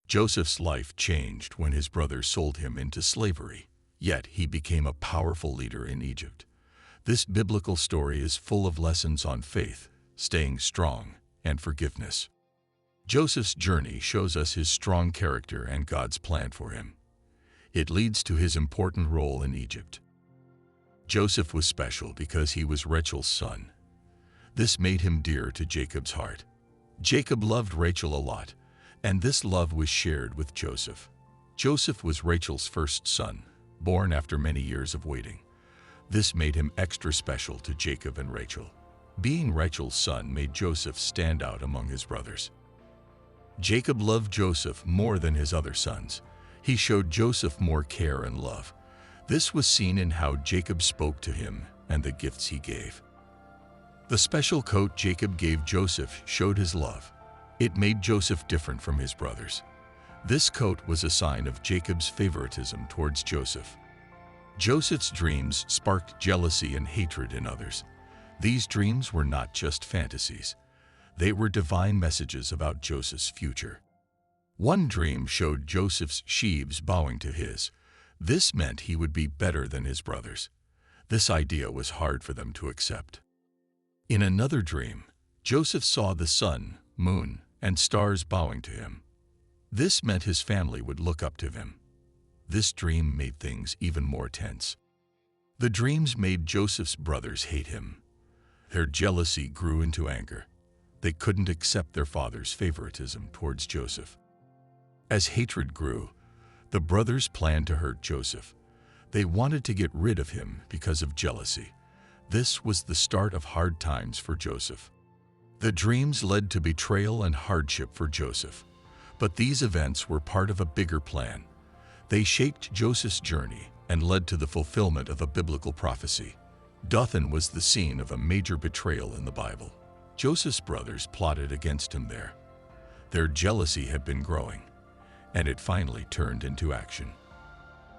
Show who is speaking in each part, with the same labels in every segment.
Speaker 1: Joseph's life changed when his brothers sold him into slavery, yet he became a powerful leader in Egypt. This biblical story is full of lessons on faith, staying strong, and forgiveness. Joseph's journey shows us his strong character and God's plan for him. It leads to his important role in Egypt. Joseph was special because he was Rachel's son. This made him dear to Jacob's heart. Jacob loved Rachel a lot, and this love was shared with Joseph. Joseph was Rachel's first son, born after many years of waiting. This made him extra special to Jacob and Rachel. Being Rachel's son made Joseph stand out among his brothers. Jacob loved Joseph more than his other sons. He showed Joseph more care and love. This was seen in how Jacob spoke to him and the gifts he gave. The special coat Jacob gave Joseph showed his love. It made Joseph different from his brothers. This coat was a sign of Jacob's favoritism towards Joseph. Joseph's dreams sparked jealousy and hatred in others. These dreams were not just fantasies. They were divine messages about Joseph's future. One dream showed Joseph's sheaves bowing to his. This meant he would be better than his brothers. This idea was hard for them to accept. In another dream, Joseph saw the sun, moon, and stars bowing to him. This meant his family would look up to him. This dream made things even more tense. The dreams made Joseph's brothers hate him. Their jealousy grew into anger. They couldn't accept their father's favoritism towards Joseph. As hatred grew, the brothers planned to hurt Joseph. They wanted to get rid of him because of jealousy. This was the start of hard times for Joseph. The dreams led to betrayal and hardship for Joseph. But these events were part of a bigger plan. They shaped Joseph's journey and led to the fulfillment of a biblical prophecy. Dothan was the scene of a major betrayal in the Bible. Joseph's brothers plotted against him there. Their jealousy had been growing, and it finally turned into action.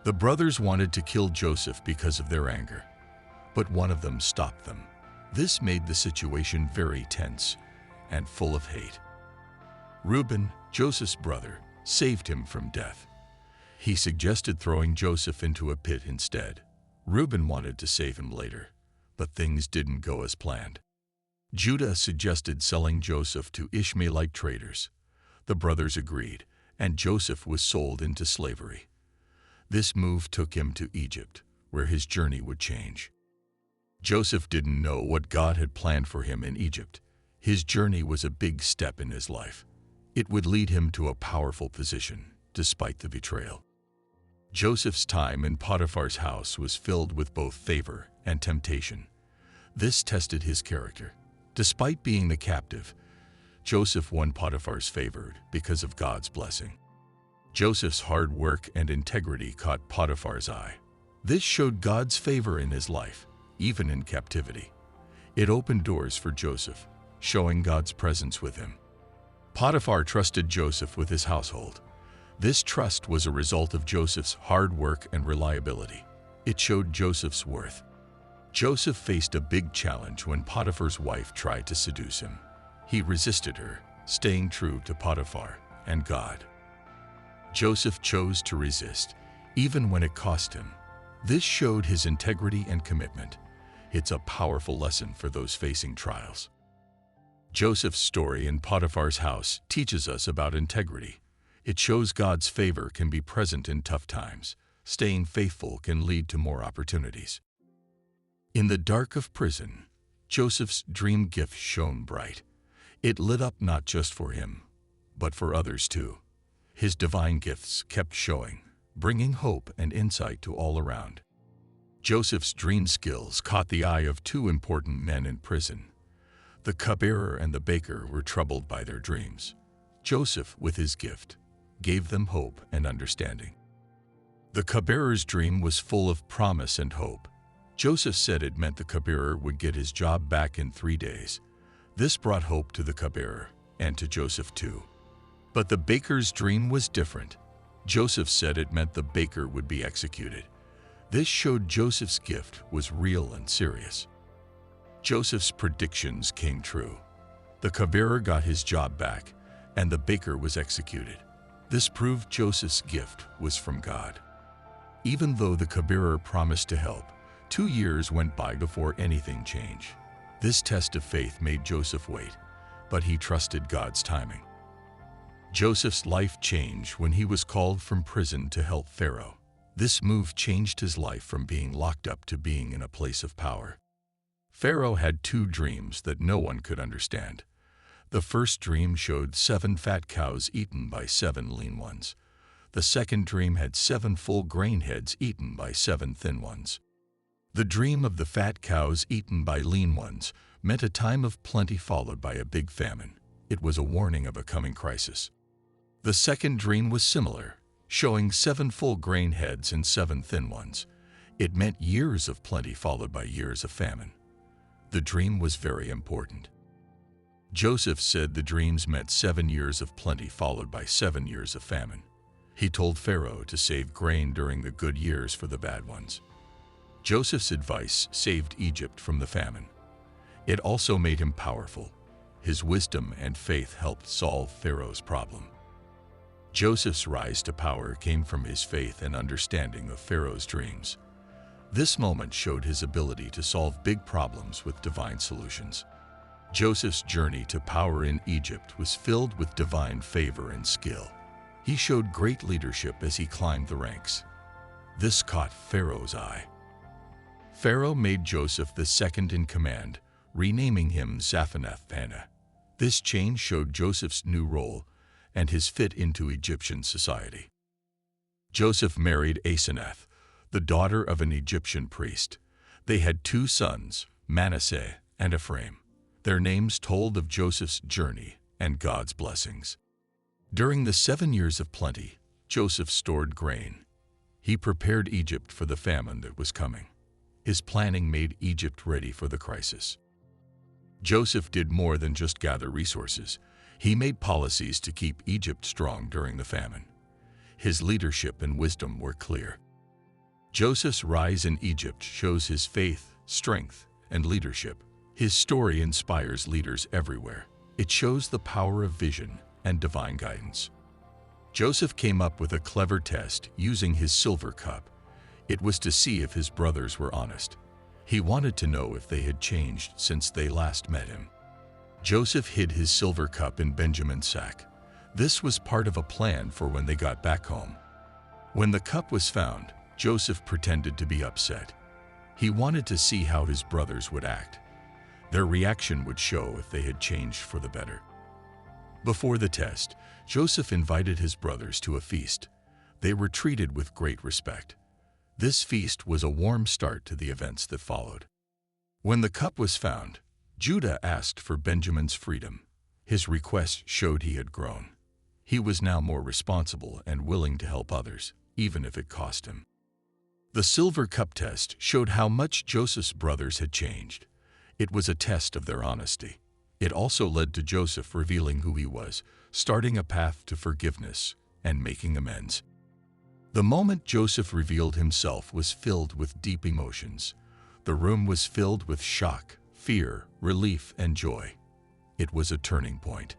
Speaker 1: The brothers wanted to kill Joseph because of their anger, but one of them stopped them. This made the situation very tense and full of hate. Reuben, Joseph's brother, saved him from death. He suggested throwing Joseph into a pit instead. Reuben wanted to save him later, but things didn't go as planned. Judah suggested selling Joseph to Ishmaelite traders. The brothers agreed, and Joseph was sold into slavery. This move took him to Egypt, where his journey would change. Joseph didn't know what God had planned for him in Egypt. His journey was a big step in his life. It would lead him to a powerful position, despite the betrayal. Joseph's time in Potiphar's house was filled with both favor and temptation. This tested his character. Despite being the captive, Joseph won Potiphar's favor because of God's blessing. Joseph's hard work and integrity caught Potiphar's eye. This showed God's favor in his life, even in captivity. It opened doors for Joseph, showing God's presence with him. Potiphar trusted Joseph with his household. This trust was a result of Joseph's hard work and reliability. It showed Joseph's worth. Joseph faced a big challenge when Potiphar's wife tried to seduce him. He resisted her, staying true to Potiphar and God. Joseph chose to resist, even when it cost him. This showed his integrity and commitment. It's a powerful lesson for those facing trials. Joseph's story in Potiphar's house teaches us about integrity. It shows God's favor can be present in tough times. Staying faithful can lead to more opportunities. In the dark of prison, Joseph's dream gift shone bright. It lit up not just for him, but for others too. His divine gifts kept showing, bringing hope and insight to all around. Joseph's dream skills caught the eye of two important men in prison. The cupbearer and the baker were troubled by their dreams. Joseph, with his gift, gave them hope and understanding. The cupbearer's dream was full of promise and hope. Joseph said it meant the cupbearer would get his job back in 3 days. This brought hope to the cupbearer and to Joseph too. But the baker's dream was different. Joseph said it meant the baker would be executed. This showed Joseph's gift was real and serious. Joseph's predictions came true. The cupbearer got his job back, and the baker was executed. This proved Joseph's gift was from God. Even though the cupbearer promised to help, 2 years went by before anything changed. This test of faith made Joseph wait, but he trusted God's timing. Joseph's life changed when he was called from prison to help Pharaoh. This move changed his life from being locked up to being in a place of power. Pharaoh had 2 dreams that no one could understand. The first dream showed 7 fat cows eaten by 7 lean ones. The second dream had 7 full grain heads eaten by 7 thin ones. The dream of the fat cows eaten by lean ones meant a time of plenty followed by a big famine. It was a warning of a coming crisis. The second dream was similar, showing 7 full grain heads and 7 thin ones. It meant years of plenty followed by years of famine. The dream was very important. Joseph said the dreams meant 7 years of plenty followed by 7 years of famine. He told Pharaoh to save grain during the good years for the bad ones. Joseph's advice saved Egypt from the famine. It also made him powerful. His wisdom and faith helped solve Pharaoh's problem. Joseph's rise to power came from his faith and understanding of Pharaoh's dreams. This moment showed his ability to solve big problems with divine solutions. Joseph's journey to power in Egypt was filled with divine favor and skill. He showed great leadership as he climbed the ranks. This caught Pharaoh's eye. Pharaoh made Joseph the second in command, renaming him Zaphenath-Paneah. This change showed Joseph's new role and his fit into Egyptian society. Joseph married Asenath, the daughter of an Egyptian priest. They had 2 sons, Manasseh and Ephraim. Their names told of Joseph's journey and God's blessings. During the 7 years of plenty, Joseph stored grain. He prepared Egypt for the famine that was coming. His planning made Egypt ready for the crisis. Joseph did more than just gather resources. He made policies to keep Egypt strong during the famine. His leadership and wisdom were clear. Joseph's rise in Egypt shows his faith, strength, and leadership. His story inspires leaders everywhere. It shows the power of vision and divine guidance. Joseph came up with a clever test using his silver cup. It was to see if his brothers were honest. He wanted to know if they had changed since they last met him. Joseph hid his silver cup in Benjamin's sack. This was part of a plan for when they got back home. When the cup was found, Joseph pretended to be upset. He wanted to see how his brothers would act. Their reaction would show if they had changed for the better. Before the test, Joseph invited his brothers to a feast. They were treated with great respect. This feast was a warm start to the events that followed. When the cup was found, Judah asked for Benjamin's freedom. His request showed he had grown. He was now more responsible and willing to help others, even if it cost him. The silver cup test showed how much Joseph's brothers had changed. It was a test of their honesty. It also led to Joseph revealing who he was, starting a path to forgiveness and making amends. The moment Joseph revealed himself was filled with deep emotions. The room was filled with shock, fear, relief, and joy. It was a turning point.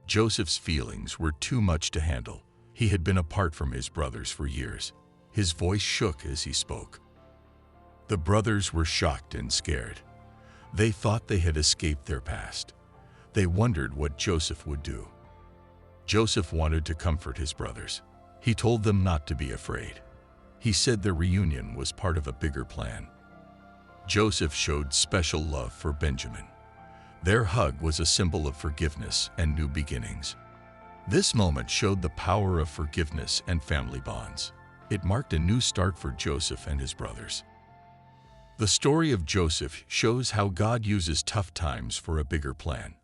Speaker 1: Joseph's feelings were too much to handle. He had been apart from his brothers for years. His voice shook as he spoke. The brothers were shocked and scared. They thought they had escaped their past. They wondered what Joseph would do. Joseph wanted to comfort his brothers. He told them not to be afraid. He said their reunion was part of a bigger plan. Joseph showed special love for Benjamin. Their hug was a symbol of forgiveness and new beginnings. This moment showed the power of forgiveness and family bonds. It marked a new start for Joseph and his brothers. The story of Joseph shows how God uses tough times for a bigger plan.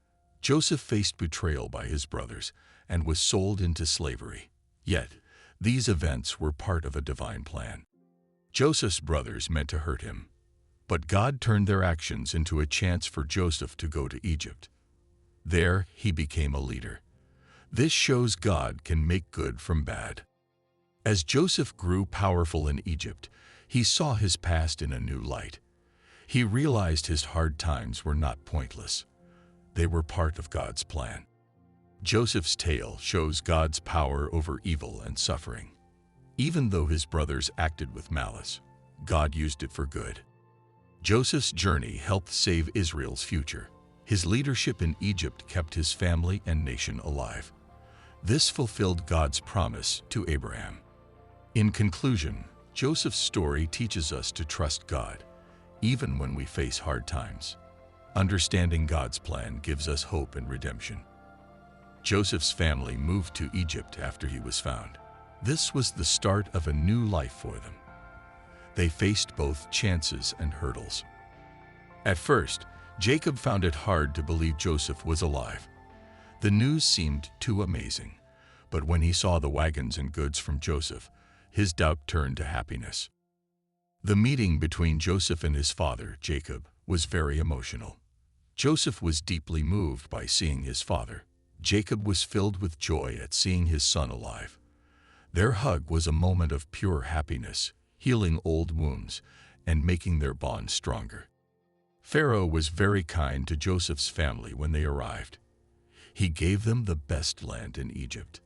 Speaker 1: Joseph faced betrayal by his brothers and was sold into slavery. Yet, these events were part of a divine plan. Joseph's brothers meant to hurt him, but God turned their actions into a chance for Joseph to go to Egypt. There, he became a leader. This shows God can make good from bad. As Joseph grew powerful in Egypt, he saw his past in a new light. He realized his hard times were not pointless. They were part of God's plan. Joseph's tale shows God's power over evil and suffering. Even though his brothers acted with malice, God used it for good. Joseph's journey helped save Israel's future. His leadership in Egypt kept his family and nation alive. This fulfilled God's promise to Abraham. In conclusion, Joseph's story teaches us to trust God, even when we face hard times. Understanding God's plan gives us hope and redemption. Joseph's family moved to Egypt after he was found. This was the start of a new life for them. They faced both chances and hurdles. At first, Jacob found it hard to believe Joseph was alive. The news seemed too amazing, but when he saw the wagons and goods from Joseph, his doubt turned to happiness. The meeting between Joseph and his father, Jacob, was very emotional. Joseph was deeply moved by seeing his father. Jacob was filled with joy at seeing his son alive. Their hug was a moment of pure happiness, healing old wounds and making their bond stronger. Pharaoh was very kind to Joseph's family when they arrived. He gave them the best land in Egypt.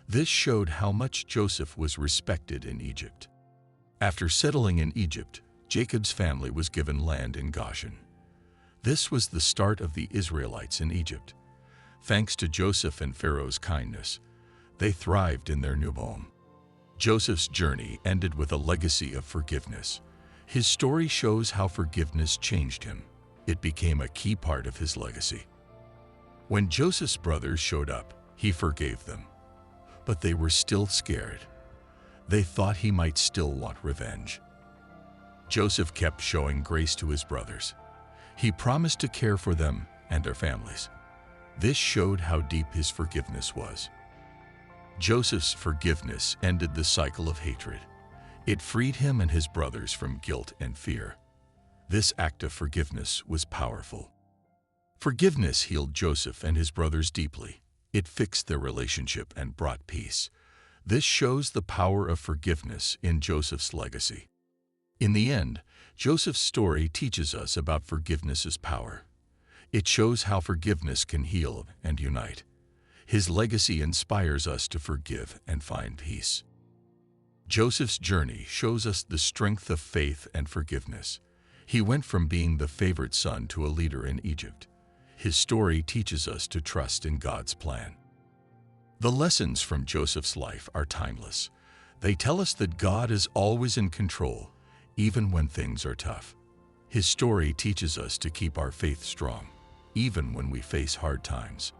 Speaker 1: This showed how much Joseph was respected in Egypt. After settling in Egypt, Jacob's family was given land in Goshen. This was the start of the Israelites in Egypt. Thanks to Joseph and Pharaoh's kindness, they thrived in their new home. Joseph's journey ended with a legacy of forgiveness. His story shows how forgiveness changed him. It became a key part of his legacy. When Joseph's brothers showed up, he forgave them. But they were still scared. They thought he might still want revenge. Joseph kept showing grace to his brothers. He promised to care for them and their families. This showed how deep his forgiveness was. Joseph's forgiveness ended the cycle of hatred. It freed him and his brothers from guilt and fear. This act of forgiveness was powerful. Forgiveness healed Joseph and his brothers deeply. It fixed their relationship and brought peace. This shows the power of forgiveness in Joseph's legacy. In the end, Joseph's story teaches us about forgiveness's power. It shows how forgiveness can heal and unite. His legacy inspires us to forgive and find peace. Joseph's journey shows us the strength of faith and forgiveness. He went from being the favored son to a leader in Egypt. His story teaches us to trust in God's plan. The lessons from Joseph's life are timeless. They tell us that God is always in control, even when things are tough. His story teaches us to keep our faith strong, even when we face hard times.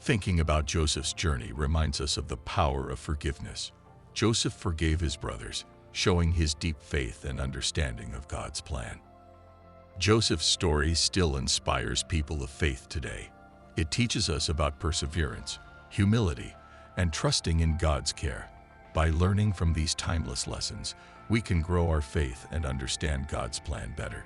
Speaker 1: Thinking about Joseph's journey reminds us of the power of forgiveness. Joseph forgave his brothers, showing his deep faith and understanding of God's plan. Joseph's story still inspires people of faith today. It teaches us about perseverance, humility, and trusting in God's care. By learning from these timeless lessons, we can grow our faith and understand God's plan better.